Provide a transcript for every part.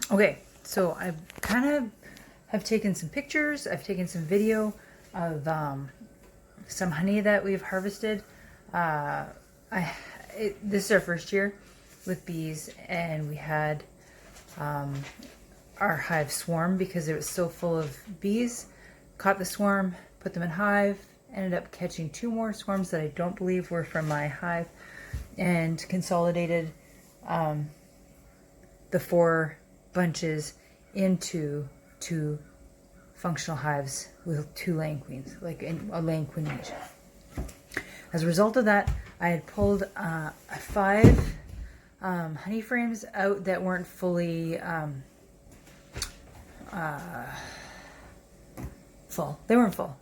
Okay, so I kind of have taken some pictures. I've taken some video of some honey that we've harvested. This is our first year with bees, and we had our hive swarm because it was so full of bees. Caught the swarm, put them in hive, ended up catching 2 more swarms that I don't believe were from my hive, and consolidated the 4 bunches into 2 functional hives with 2 laying queens, like a laying queen each. As a result of that, I had pulled 5 honey frames out that weren't fully full. They weren't full.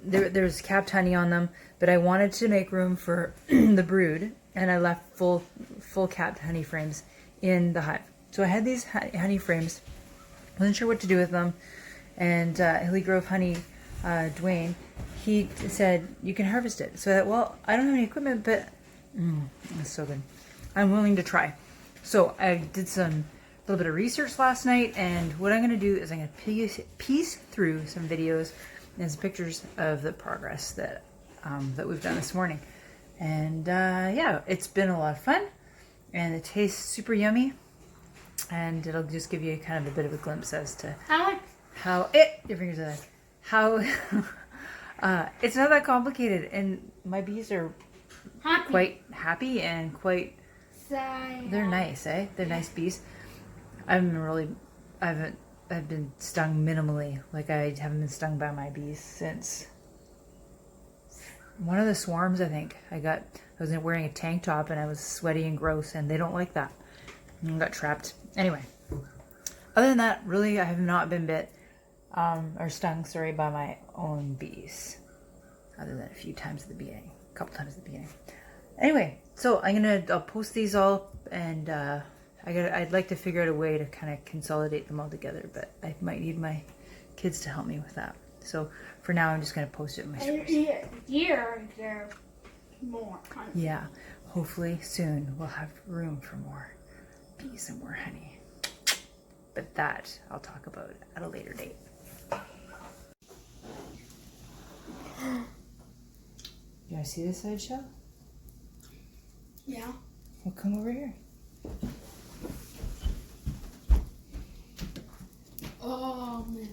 There's capped honey on them, but I wanted to make room for the brood, and I left full capped honey frames in the hive. So I had these honey frames, wasn't sure what to do with them, and Hilly Grove Honey, Dwayne, he said, you can harvest it. So I thought, well, I don't have any equipment, but it's so good. I'm willing to try. So I did some little bit of research last night, and what I'm going to do is I'm going to piece through some videos and some pictures of the progress that we've done this morning. And yeah, it's been a lot of fun, and it tastes super yummy, and it'll just give you kind of a bit of a glimpse as to how your fingers are how it's not that complicated, and my bees are quite happy and quite they're nice, eh? They're nice bees. I've been stung minimally. Like, I haven't been stung by my bees since one of the swarms. I think I was wearing a tank top and I was sweaty and gross, and they don't like that. And I got trapped. Anyway, other than that, really, I have not been bit or stung, sorry, by my own bees, other than a few times at the beginning, a couple times at the beginning. Anyway, so I'll post these all, and I'd like to figure out a way to kind of consolidate them all together, but I might need my kids to help me with that. So for now, I'm just going to post it in my stories. There more honey. Yeah, hopefully soon we'll have room for more bees and more honey. But that I'll talk about at a later date. You want to see this side, Shell? Yeah. Well, come over here. Oh man.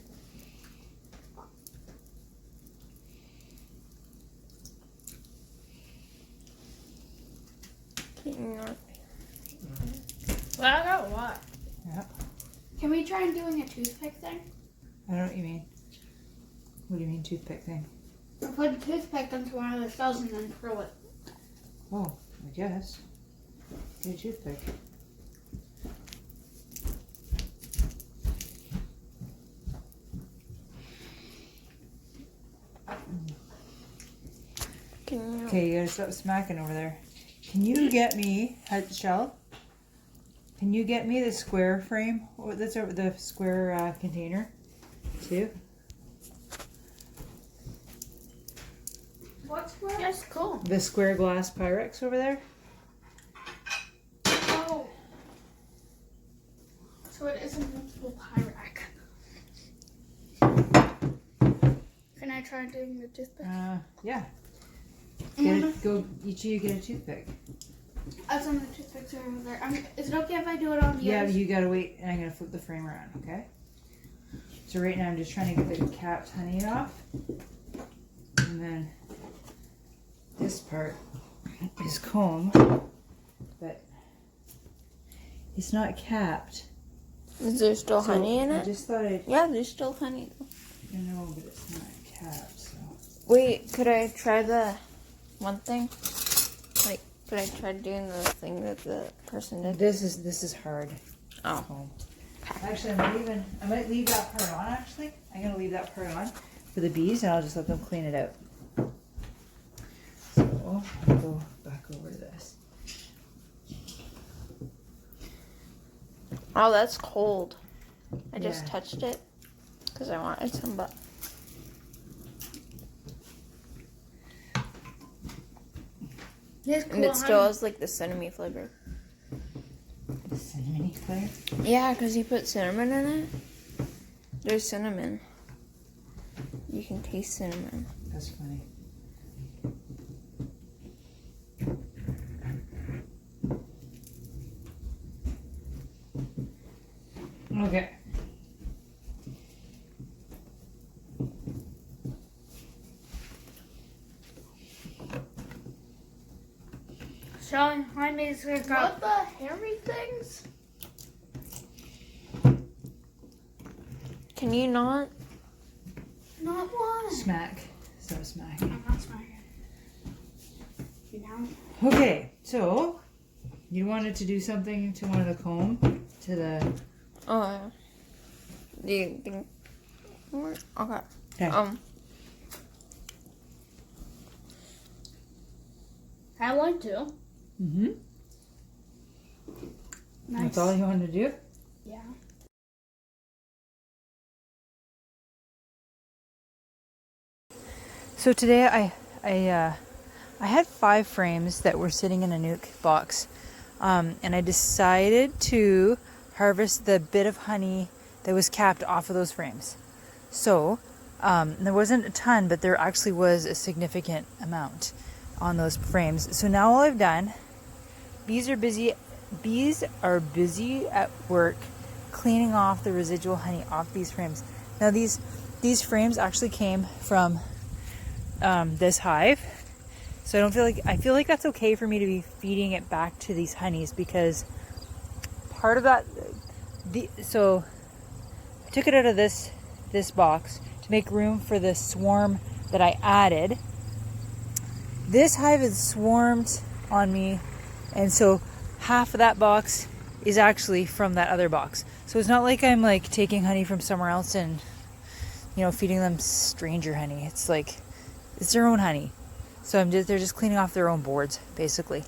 Well, I got what? Yeah. Can we try doing a toothpick thing? I don't know what you mean. What do you mean, toothpick thing? We'll put a toothpick into one of the cells and then throw it. Oh, I guess. Get a toothpick. Okay, you gotta stop smacking over there. Can you get me, Shell? Can you get me the square frame? Or that's over the square container, too? What's square? Yes, cool. The square glass Pyrex over there? Oh. So it is a multiple Pyrex. Can I try doing the toothpick? Yeah. Each of you get a toothpick. Some of the toothpicks are over there. Is it okay if I do it on the Yeah, others? you gotta wait, and I'm gonna flip the frame around, okay? So right now I'm just trying to get the capped honey off. And then this part is comb, but it's not capped. Is there still honey in I it? just thought Yeah, there's still honey. I know, but it's not capped, so. Wait, could I try the one thing? Like, could I try doing the thing that the person did? This is hard. Oh. Comb. Actually, I might leave that part on, actually. I'm gonna leave that part on for the bees, and I'll just let them clean it out. So, I'll go back over to this. Oh, that's cold. I just Yeah. touched it because I wanted some, but Yes, cool. and it still has like the cinnamon flavor. Cinnamon. cinnamon Claire? Yeah, because you put cinnamon in it. There's cinnamon. You can taste cinnamon. That's funny. Okay. Showing Jaime's gonna go. What the hairy things? Can you not? Not one. Smack. So smack. I'm not smacking. You down? Okay, so you wanted to do something to one of the comb? To the... Oh. Do you think? Okay. Okay. I want to. Mm-hmm. Nice. That's all you wanted to do? Yeah. So today I had 5 frames that were sitting in a nuke box, and I decided to harvest the bit of honey that was capped off of those frames. So there wasn't a ton, but there actually was a significant amount on those frames. So now all I've done, bees are busy at work cleaning off the residual honey off these frames. Now these frames actually came from this hive, so I feel like that's okay for me to be feeding it back to these honeys, because part of that, so I took it out of this box to make room for the swarm that I added. This hive has swarmed on me, and so half of that box is actually from that other box. So it's not like I'm like taking honey from somewhere else and, you know, feeding them stranger honey. It's like, it's their own honey. So they're just cleaning off their own boards, basically.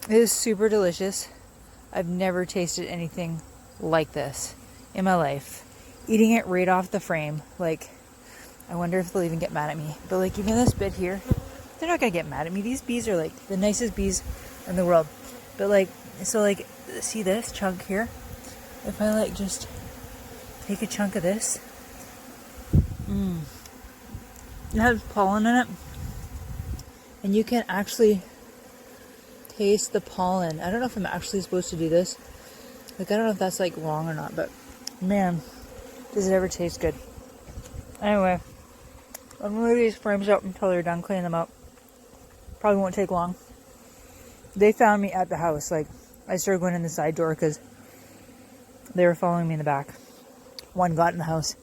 It is super delicious. I've never tasted anything like this in my life. Eating it right off the frame, like, I wonder if they'll even get mad at me. But like, even this bit here, they're not gonna get mad at me. These bees are like the nicest bees in the world. But like, so like, see this chunk here? If I like just take a chunk of this, it has pollen in it, and you can actually taste the pollen. I don't know if I'm actually supposed to do this. Like, I don't know if that's like wrong or not, but man, does it ever taste good. Anyway, I'm gonna leave these frames up until they're done cleaning them up. Probably won't take long. They found me at the house. Like, I started going in the side door because they were following me in the back. One got in the house,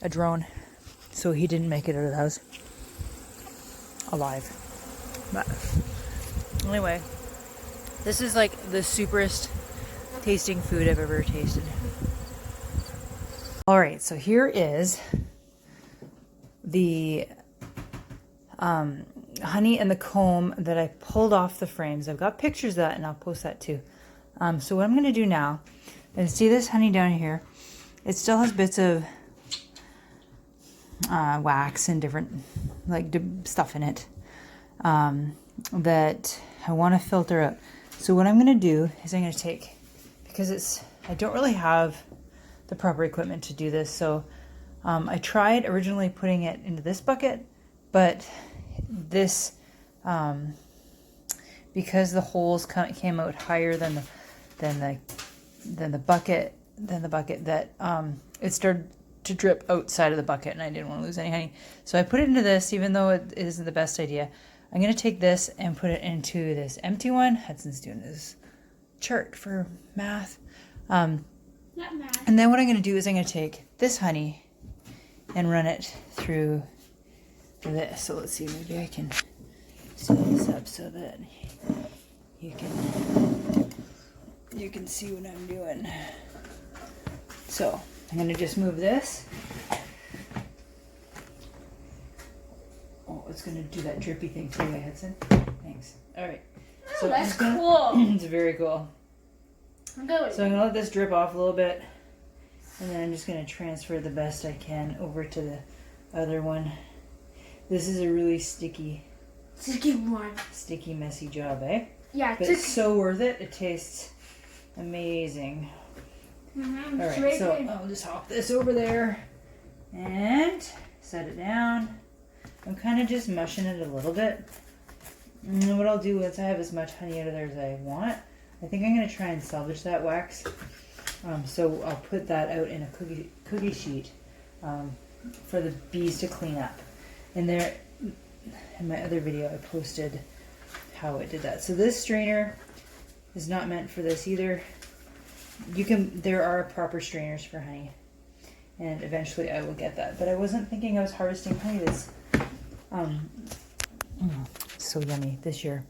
a drone, so he didn't make it out of the house alive. But anyway, this is like the superest tasting food I've ever tasted. All right, so here is the honey and the comb that I pulled off the frames. I've got pictures of that, and I'll post that too. So what I'm going to do now is, see this honey down here? It still has bits of wax and different like stuff in it that I want to filter out. So what I'm going to do is I'm going to take, because I don't really have the proper equipment to do this, so I tried originally putting it into this bucket, but this because the holes came out higher than the bucket that it started to drip outside of the bucket, and I didn't want to lose any honey. So I put it into this, even though it isn't the best idea. I'm going to take this and put it into this empty one. Hudson's doing his chart for math. Not math. And then what I'm going to do is I'm going to take this honey and run it through this. So let's see, maybe I can set this up so that you can see what I'm doing. So I'm going to just move this. Oh, it's going to do that drippy thing too, Hudson. Thanks. All right. So that's cool. It's very cool. I'm good. So I'm going to let this drip off a little bit, and then I'm just going to transfer the best I can over to the other one. This is a really sticky, one. messy job, eh? Yeah, But it's so worth it. It tastes Amazing. Mm-hmm. All right, so I'll just hop this over there and set it down. I'm kind of just mushing it a little bit. And what I'll do once I have as much honey out of there as I want, I think I'm going to try and salvage that wax. So I'll put that out in a cookie sheet for the bees to clean up. And there, in my other video, I posted how I did that. So this strainer is not meant for this either. There are proper strainers for honey, and eventually I will get that. But I wasn't thinking I was harvesting honey this, so yummy this year.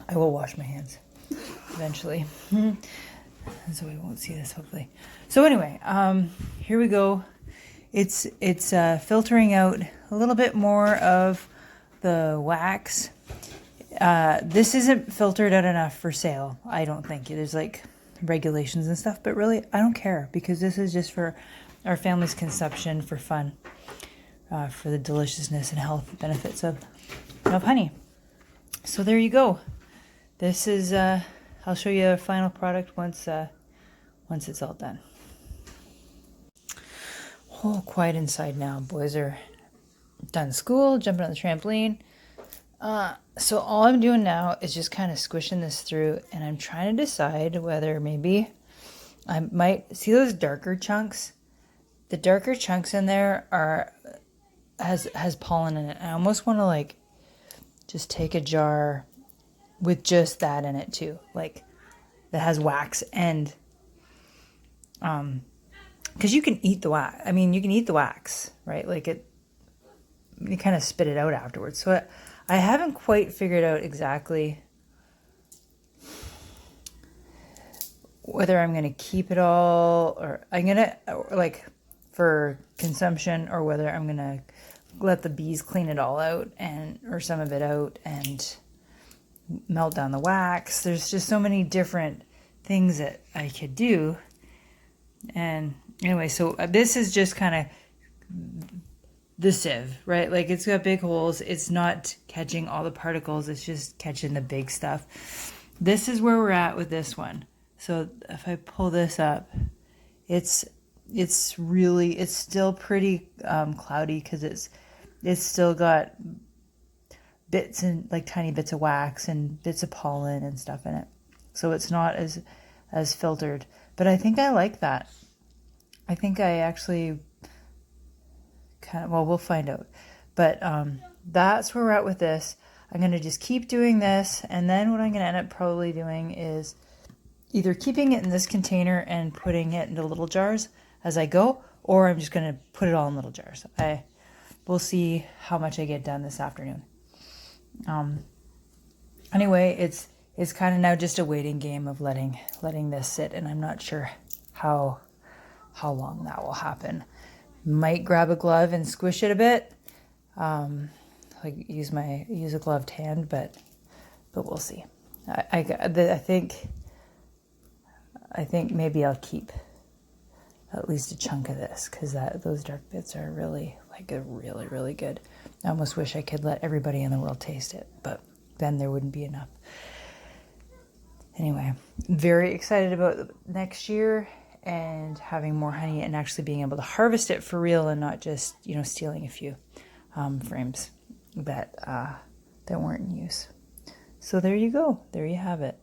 I will wash my hands eventually, so we won't see this hopefully. So anyway, here we go. It's filtering out a little bit more of the wax. This isn't filtered out enough for sale, I don't think. There's like regulations and stuff, but really I don't care, because this is just for our family's consumption, for fun, for the deliciousness and health benefits of honey. So there you go. This is I'll show you a final product once it's all done. Oh, quiet inside now. Boys are done school, jumping on the trampoline. So all I'm doing now is just kind of squishing this through, and I'm trying to decide whether maybe I might see those darker chunks. The darker chunks in there has pollen in it. I almost want to like just take a jar with just that in it too, like that has wax, and because you can eat the wax. I mean, you can eat the wax, right? Like you kind of spit it out afterwards. So I haven't quite figured out exactly whether I'm going to keep it all, or I'm going to, like, for consumption, or whether I'm going to let the bees clean it all out, or some of it out, and melt down the wax. There's just so many different things that I could do. And anyway, so this is just kind of the sieve, right? Like, it's got big holes. It's not catching all the particles. It's just catching the big stuff. This is where we're at with this one. So if I pull this up, it's still pretty cloudy, because it's still got bits and like tiny bits of wax and bits of pollen and stuff in it. So it's not as filtered, but I think I like that. I think I actually we'll find out. But that's where we're at with this. I'm going to just keep doing this, and then what I'm going to end up probably doing is either keeping it in this container and putting it into little jars as I go, or I'm just going to put it all in little jars. We'll see how much I get done this afternoon. Anyway, it's kind of now just a waiting game of letting this sit, and I'm not sure how long that will happen. Might grab a glove and squish it a bit, like use a gloved hand, but we'll see. I think maybe I'll keep at least a chunk of this, because those dark bits are really really good. I almost wish I could let everybody in the world taste it, but then there wouldn't be enough. Anyway, very excited about next year and having more honey and actually being able to harvest it for real, and not just stealing a few frames that weren't in use. So there you go. There you have it.